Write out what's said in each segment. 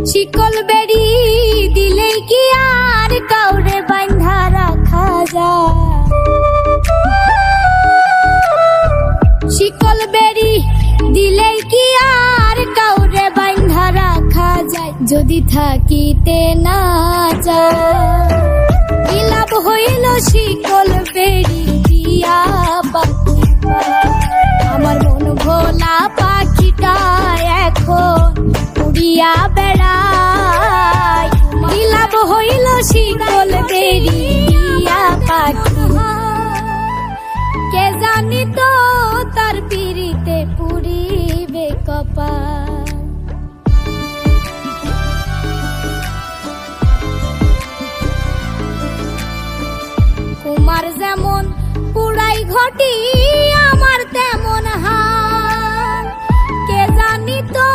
শিকল বেড়ি দিলে কি আর কাউরে বাঁধা রাখা যায়? শিকল বেড়ি দিলে কি আর কাউরে বাঁধা রাখা যায়? যদি থাকিতে না যায় কি লাভ হইল শিকল বেড়ি দিয়া পাখি? আমার মন ভোলা পাখিটা এখন উড়িয়া বেড়ায়। কি লাভ হইল শিকল বেড়ি দিয়া পাখি? কে জানি তো তার পিড়িতে পুরিবে কপাল। কুমার যেমন পুরাই ঘটি আমার তেমন হাল। কে জানি তো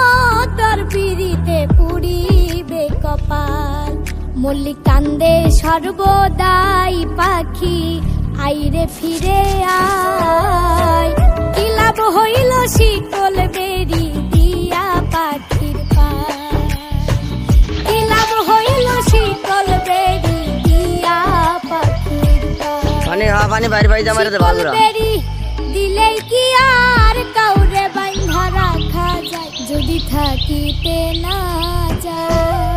তোর পিড়িতে পুরিবে কপাল। মল্লিক কান্দে সর্বদাই পাখি আইরে ফিরে আয়। কি লাভ হইল শিকল বেড়ি দিয়া পাখির পায়? কি লাভ হইল শিকল বেড়ি দিয়া পাখির পায়? শিকল বেড়ি দিলেই কি আর কাউরে বাঁধা রাখা যায়? যদি থাকিতে না যায়।